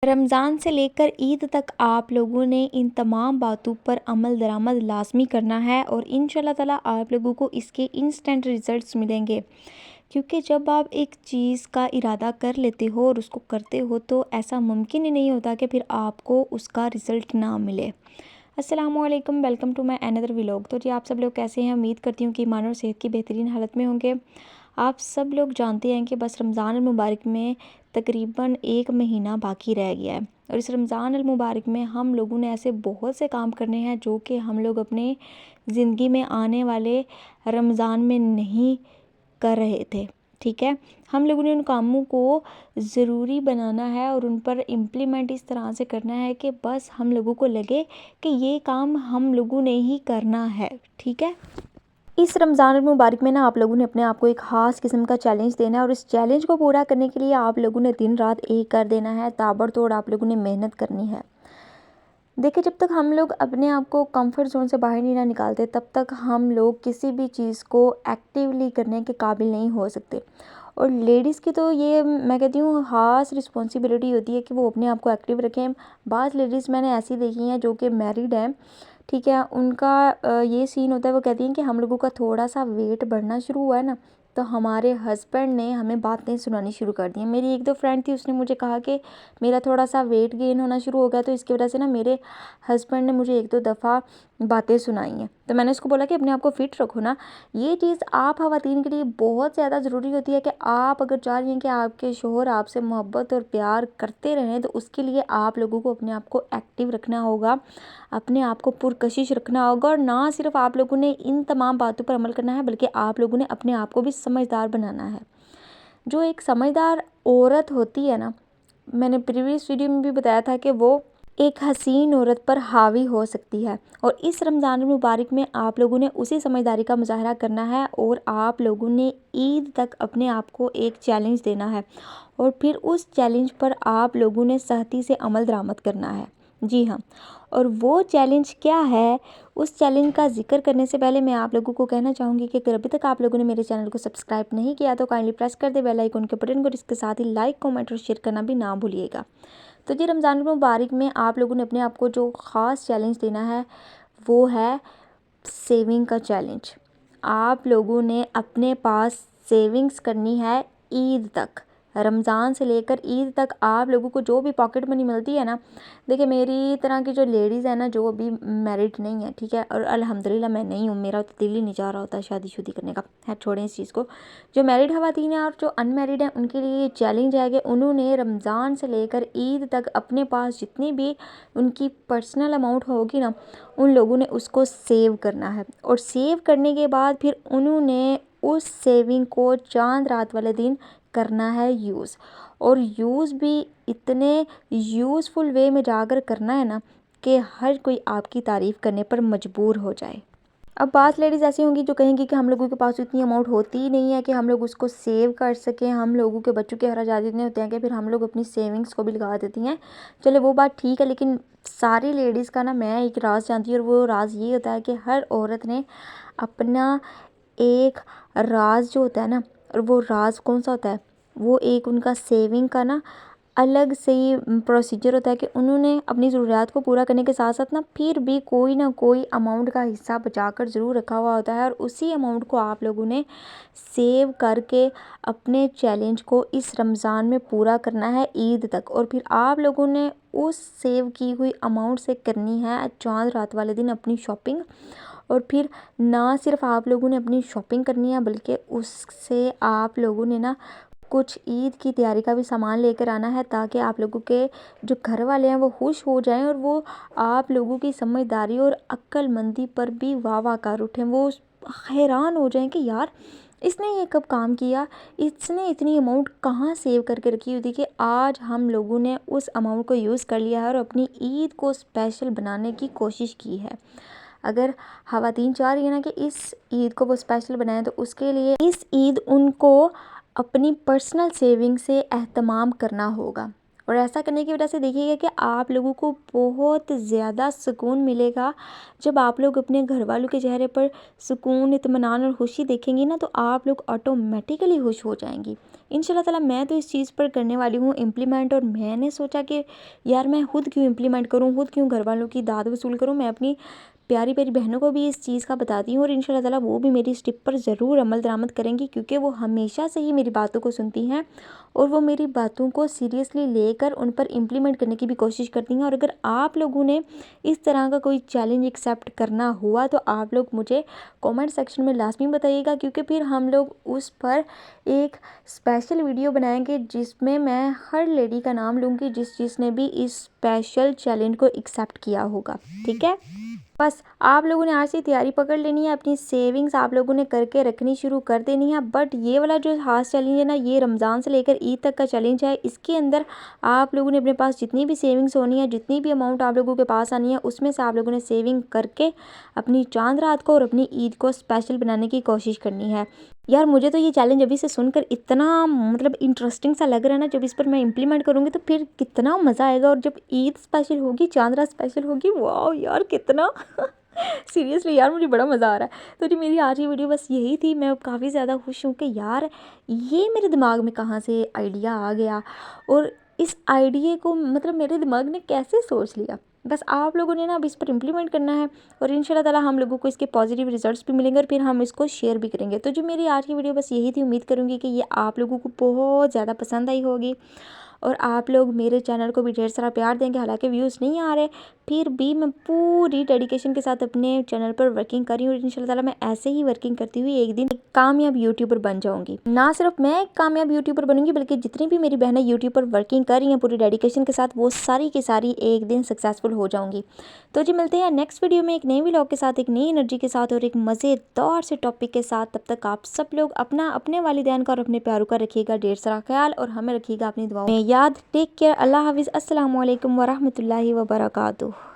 रमज़ान से लेकर ईद तक आप लोगों ने इन तमाम बातों पर अमल दरामद लाज़मी करना है और इंशाल्लाह ताला आप लोगों को इसके इंस्टेंट रिज़ल्ट्स मिलेंगे। क्योंकि जब आप एक चीज़ का इरादा कर लेते हो और उसको करते हो तो ऐसा मुमकिन ही नहीं होता कि फिर आपको उसका रिज़ल्ट ना मिले। अस्सलामुअलैकुम, welcome to my another vlog. तो जी आप सब लोग कैसे हैं? उम्मीद करती हूँ कि ईमान और सेहत की बेहतरीन हालत में होंगे। आप सब लोग जानते हैं कि बस रमज़ान अल मुबारक में तकरीबन 1 महीना बाकी रह गया है और इस रमज़ान अल मुबारक में हम लोगों ने ऐसे बहुत से काम करने हैं जो कि हम लोग अपने ज़िंदगी में आने वाले रमज़ान में नहीं कर रहे थे। ठीक है, हम लोगों ने उन कामों को ज़रूरी बनाना है और उन पर इम्प्लीमेंट इस तरह से करना है कि बस हम लोगों को लगे कि ये काम हम लोगों ने ही करना है। ठीक है, इस रमज़ान मुबारक में ना आप लोगों ने अपने आप को एक ख़ास किस्म का चैलेंज देना है और इस चैलेंज को पूरा करने के लिए आप लोगों ने दिन रात एक कर देना है, ताबड़तोड़ आप लोगों ने मेहनत करनी है। देखिए, जब तक हम लोग अपने आप को कंफर्ट जोन से बाहर नहीं ना निकालते तब तक हम लोग किसी भी चीज़ को एक्टिवली करने के काबिल नहीं हो सकते। और लेडीज़ की तो ये मैं कहती हूँ ख़ास रिस्पॉन्सिबिलिटी होती है कि वो अपने आप को एक्टिव रखें। बाज़ लेडीज़ मैंने ऐसी देखी हैं जो कि मैरिड हैं, ठीक है, उनका ये सीन होता है, वो कहती हैं कि हम लोगों का थोड़ा सा वेट बढ़ना शुरू हुआ है ना, तो हमारे हस्बैंड ने हमें बातें सुनानी शुरू कर दी हैं। मेरी एक दो फ्रेंड थी, उसने मुझे कहा कि मेरा थोड़ा सा वेट गेन होना शुरू हो गया, तो इसकी वजह से ना मेरे हस्बैंड ने मुझे एक दो दफ़ा बातें सुनाई हैं। तो मैंने उसको बोला कि अपने आप को फ़िट रखो ना। ये चीज़ आप ख़वातीन के लिए बहुत ज़्यादा ज़रूरी होती है कि आप अगर चाह रही हैं कि आपके शौहर आपसे मोहब्बत और प्यार करते रहें, तो उसके लिए आप लोगों को अपने आप को एक्टिव रखना होगा, अपने आप को पुरकशिश रखना होगा और ना सिर्फ आप लोगों ने इन तमाम बातों पर अमल करना है बल्कि आप लोगों ने अपने आप को भी समझदार बनाना है। जो एक समझदार औरत होती है ना, मैंने प्रीवियस वीडियो में भी बताया था कि वो एक हसीन औरत पर हावी हो सकती है और इस रमज़ान मुबारक में आप लोगों ने उसी समझदारी का मुजाहरा करना है और आप लोगों ने ईद तक अपने आप को एक चैलेंज देना है और फिर उस चैलेंज पर आप लोगों ने सख्ती से अमल दरामद करना है। जी हाँ, और वो चैलेंज क्या है, उस चैलेंज का जिक्र करने से पहले मैं आप लोगों को कहना चाहूँगी कि अगर अभी तक आप लोगों ने मेरे चैनल को सब्सक्राइब नहीं किया तो काइंडली प्रेस कर दे बेल आइकन के बटन को, इसके साथ ही लाइक कमेंट और शेयर करना भी ना भूलिएगा। तो जी रमज़ान मुबारक में आप लोगों ने अपने आप को जो ख़ास चैलेंज देना है वो है सेविंग का चैलेंज। आप लोगों ने अपने पास सेविंग्स करनी है ईद तक। रमज़ान से लेकर ईद तक आप लोगों को जो भी पॉकेट मनी मिलती है ना, देखिए मेरी तरह की जो लेडीज़ है ना जो अभी मैरिड नहीं है, ठीक है, और अल्हम्दुलिल्लाह मैं नहीं हूँ, मेरा तो दिल ही नहीं चाह रहा होता शादीशुदी करने का, है छोड़ें इस चीज़ को। जो मैरिड ख़वातीन हैं और जो अनमैरिड हैं उनके लिए ये चैलेंज है कि उन्होंने रमज़ान से लेकर ईद तक अपने पास जितनी भी उनकी पर्सनल अमाउंट होगी ना, उन लोगों ने उसको सेव करना है और सेव करने के बाद फिर उन्होंने उस सेविंग को चांद रात वाले दिन करना है यूज़, और यूज़ भी इतने यूज़फुल वे में जाकर करना है ना कि हर कोई आपकी तारीफ़ करने पर मजबूर हो जाए। अब बात लेडीज़ ऐसी होंगी जो कहेंगी कि हम लोगों के पास इतनी अमाउंट होती ही नहीं है कि हम लोग उसको सेव कर सकें, हम लोगों के बच्चों के अखराजात इतने होते हैं कि फिर हम लोग अपनी सेविंग्स को भी लगा देती हैं। चलो वो बात ठीक है, लेकिन सारी लेडीज़ का ना मैं एक राज जानती हूँ और वो राज ये होता है कि हर औरत ने अपना एक राज जो होता है ना, और वो राज कौन सा होता है, वो एक उनका सेविंग का ना अलग से ही प्रोसीजर होता है कि उन्होंने अपनी ज़रूरियात को पूरा करने के साथ साथ ना फिर भी कोई ना कोई अमाउंट का हिस्सा बचाकर ज़रूर रखा हुआ होता है और उसी अमाउंट को आप लोगों ने सेव करके अपने चैलेंज को इस रमज़ान में पूरा करना है ईद तक। और फिर आप लोगों ने उस सेव की हुई अमाउंट से करनी है चांद रात वाले दिन अपनी शॉपिंग, और फिर ना सिर्फ आप लोगों ने अपनी शॉपिंग करनी है बल्कि उससे आप लोगों ने ना कुछ ईद की तैयारी का भी सामान लेकर आना है ताकि आप लोगों के जो घर वाले हैं वो खुश हो जाएं और वो आप लोगों की समझदारी और अक्लमंदी पर भी वाह वाह कर उठें। वो हैरान हो जाएं कि यार इसने ये कब काम किया, इसने इतनी अमाउंट कहाँ सेव करके रखी हुई थी कि आज हम लोगों ने उस अमाउंट को यूज़ कर लिया है और अपनी ईद को स्पेशल बनाने की कोशिश की है। अगर ख़वातीन चाह रही है ना कि इस ईद को वो स्पेशल बनाएं तो उसके लिए इस ईद उनको अपनी पर्सनल सेविंग से एहतमाम करना होगा और ऐसा करने की वजह से देखिएगा कि आप लोगों को बहुत ज़्यादा सुकून मिलेगा। जब आप लोग अपने घर वालों के चेहरे पर सुकून, इत्मीनान और खुशी देखेंगी ना, तो आप लोग ऑटोमेटिकली खुश हो जाएंगी इंशाल्लाह ताला। मैं तो इस चीज़ पर करने वाली हूँ इम्प्लीमेंट, और मैंने सोचा कि यार मैं खुद क्यों इम्प्लीमेंट करूँ, खुद क्यों घर वालों की दाद वसूल करूँ। मैं अपनी प्यारी प्यारी बहनों को भी इस चीज़ का बताती हूँ, और इंशाल्लाह ताला वो भी मेरी इस टिप पर ज़रूर अमल दरामद करेंगी, क्योंकि वो हमेशा से ही मेरी बातों को सुनती हैं और वो मेरी बातों को सीरियसली लेकर उन पर इम्प्लीमेंट करने की भी कोशिश करती हैं। और अगर आप लोगों ने इस तरह का कोई चैलेंज एक्सेप्ट करना हुआ तो आप लोग मुझे कमेंट सेक्शन में लाजमी बताइएगा, क्योंकि फिर हम लोग उस पर एक स्पेशल वीडियो बनाएंगे जिसमें मैं हर लेडी का नाम लूँगी जिसने भी इस स्पेशल चैलेंज को एक्सेप्ट किया होगा। ठीक है, बस आप लोगों ने आज से तैयारी पकड़ लेनी है, अपनी सेविंग्स आप लोगों ने करके रखनी शुरू कर देनी है। बट ये वाला जो खास चैलेंज है ना, ये रमज़ान से लेकर ईद तक का चैलेंज है। इसके अंदर आप लोगों ने अपने पास जितनी भी सेविंग्स होनी है, जितनी भी अमाउंट आप लोगों के पास आनी है, उसमें से आप लोगों ने सेविंग करके अपनी चांद रात को और अपनी ईद को स्पेशल बनाने की कोशिश करनी है। यार मुझे तो ये चैलेंज अभी से सुनकर इतना मतलब इंटरेस्टिंग सा लग रहा है ना, जब इस पर मैं इम्प्लीमेंट करूँगी तो फिर कितना मज़ा आएगा। और जब ईद स्पेशल होगी, चांद रात स्पेशल होगी, वाह यार कितना सीरियसली यार मुझे बड़ा मज़ा आ रहा है। तो जी मेरी आज की वीडियो बस यही थी। मैं काफ़ी ज़्यादा खुश हूँ कि यार ये मेरे दिमाग में कहाँ से आइडिया आ गया, और इस आइडिया को मतलब मेरे दिमाग ने कैसे सोच लिया। बस आप लोगों ने ना अब इस पर इम्प्लीमेंट करना है, और इंशाल्लाह ताला हम लोगों को इसके पॉजिटिव रिजल्ट्स भी मिलेंगे, और फिर हम इसको शेयर भी करेंगे। तो जो मेरी आज की वीडियो बस यही थी। उम्मीद करूँगी कि ये आप लोगों को बहुत ज़्यादा पसंद आई होगी, और आप लोग मेरे चैनल को भी ढेर सारा प्यार देंगे। हालांकि व्यूज़ नहीं आ रहे, फिर भी मैं पूरी डेडिकेशन के साथ अपने चैनल पर वर्किंग कर रही हूँ। इंशाल्लाह ताला मैं ऐसे ही वर्किंग करती हुई एक दिन एक कामयाब यूट्यूबर बन जाऊँगी। ना सिर्फ मैं एक कामयाब यूट्यूबर बनूंगी, बल्कि जितनी भी मेरी बहनें यूट्यूब पर वर्किंग कर रही हैं पूरी डेडिकेशन के साथ, वो सारी की सारी एक दिन सक्सेसफुल हो जाऊँगी। तो जी मिलते हैं नेक्स्ट वीडियो में एक नई व्लॉग के साथ, एक नई एनर्जी के साथ और एक मज़ेदार से टॉपिक के साथ। तब तक आप सब लोग अपना, अपने वालिदैन का और अपने प्यारों का रखिएगा ढेर सारा ख्याल, और हमें रखिएगा अपनी दुआओं में याद। टेक केयर, अल्लाह हाफिज़, अस्सलाम वालेकुम वरहमतुल्लाहि वबरकातुहू।